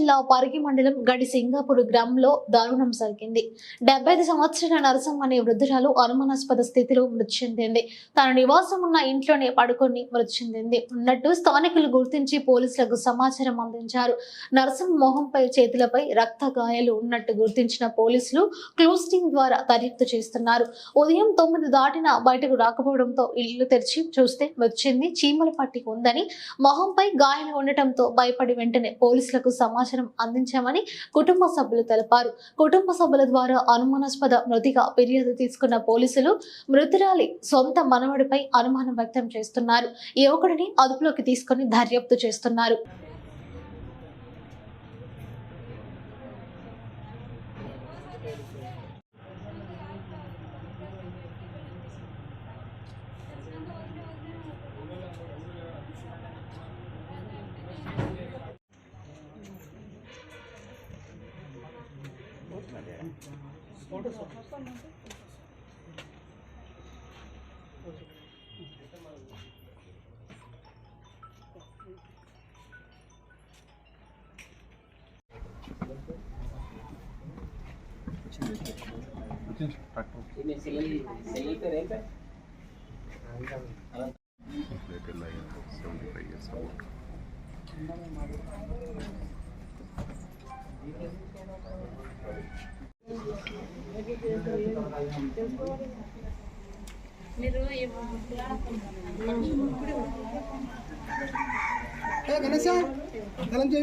జిల్లా పరిగి మండలం గడి సింగాపూర్ గ్రామంలో దారుణం జరిగింది. 75 సంవత్సరాల నరసమ్మ అనే వృద్ధురాలు అనుమానాస్పద స్థితిలో మృతి చెందింది. తన నివాసం ఉన్న ఇంట్లోనే పడుకొని మృతి చెందింది ఉన్నట్టు స్థానికులు గుర్తించి పోలీసులకు సమాచారం అందించారు. నరసమ్మ మొహంపై చేతులపై రక్త గాయాలు ఉన్నట్టు గుర్తించిన పోలీసులు క్లూస్ టీమ్ ద్వారా దర్యాప్తు చేస్తున్నారు. ఉదయం 9 దాటినా బయటకు రాకపోవడంతో ఇల్లు తెరిచి చూస్తే వచ్చింది చీమల పట్టి ఉందని, మొహంపై గాయాలు ఉండటంతో భయపడి వెంటనే పోలీసులకు సమాచారం అందించామని కుటుంబ సభ్యులు తెలిపారు. కుటుంబ సభ్యుల ద్వారా అనుమానాస్పద మృతిగా ఫిర్యాదు తీసుకున్న పోలీసులు మృతురాలి సొంత మనవడిపై అనుమానం వ్యక్తం చేస్తున్నారు. యువకుడిని అదుపులోకి తీసుకుని దర్యాప్తు చేస్తున్నారు.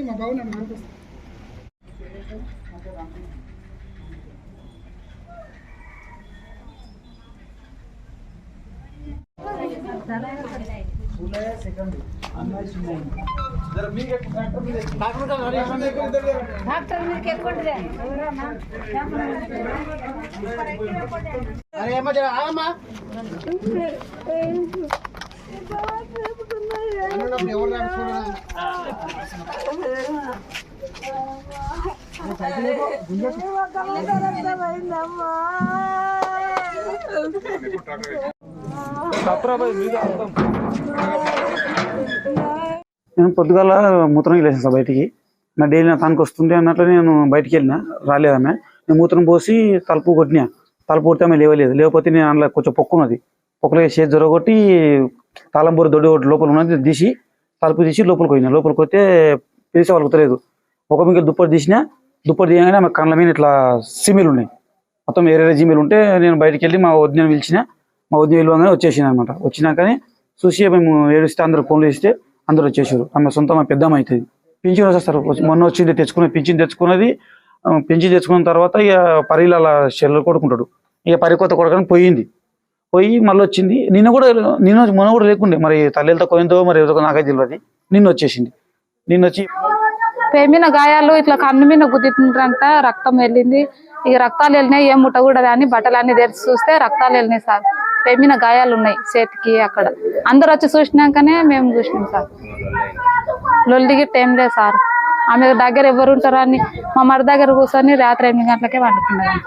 మా బాగున్నాను. నేను పొద్దుగాల మూత్రం వెళ్ళేసాను సార్ బయటికి. నా డైలీ నా తనకు వస్తుంటే అన్నట్లు నేను బయటికి వెళ్ళినా, రాలేదామె. నేను మూత్రం పోసి తలుపు కొట్టినా, తలుపు కొడితే ఆమె లేవలేదు. లేకపోతే నేను అందులో కొంచెం పొక్కున్నది, పొక్కలో చేతి జొరగొట్టి తాళంబూరి దొడ్డి ఒకటి లోపల ఉన్నది తీసి తలుపు తీసి లోపలికి పోయినా. లోపలికి పోతే పిలిచే వాళ్ళకి తెలియదు. ఒక మీకు దుప్పటి తీసినా, దుప్పటి తీయగానే ఆమె కళ్ళ మీద ఇట్లా సిమిలు ఉన్నాయి, మొత్తం వేరే జిమిలు ఉంటే నేను బయటికి వెళ్ళి మా వదిన పిలిచిన. మా వదిన వెళ్ళగానే వచ్చేసిన అనమాట. వచ్చినాకనే చూసి మేము ఏడిస్తే అందరూ ఫోన్లు ఇస్తే అందరూ వచ్చేసారు. ఆమె సొంతం పెద్దమ్మ అవుతుంది. పింఛన్ వస్తారు, మొన్న వచ్చింది తెచ్చుకున్నది, పింఛన్ తెచ్చుకున్నది. పింఛన్ తెచ్చుకున్న తర్వాత ఇక పరీలు అలా చెల్లెలు కొడుకుంటాడు. ఇక పరి కొత్త కొడుకని పోయింది. పోయి మళ్ళీ వచ్చింది. మొన్న కూడా లేకుండే, మరి తల్లితో పోయిందో మరి నాకైతే తెలియదు. నిన్న వచ్చేసింది. నిన్న వచ్చి పేమిన గాయాలు ఇట్లా కన్ను మీద గుద్దింటారంట, రక్తం వెళ్ళింది. ఇక రక్తాలు వెళ్ళినాయి, ఏం ముట్టకూడదు అని బట్టలన్నీ తెరిచి చూస్తే రక్తాలు వెళ్ళినాయి సార్. పేమిన గాయాలు ఉన్నాయి చేతికి. అక్కడ అందరు వచ్చి చూసినాకనే మేము చూసినాం సార్. లొల్లికి టైం లేదు సార్. ఆమె దగ్గర ఎవరు ఉంటారని మా మరి దగ్గర కూర్చొని రాత్రి 8 గంటలకే వండుకున్నాం.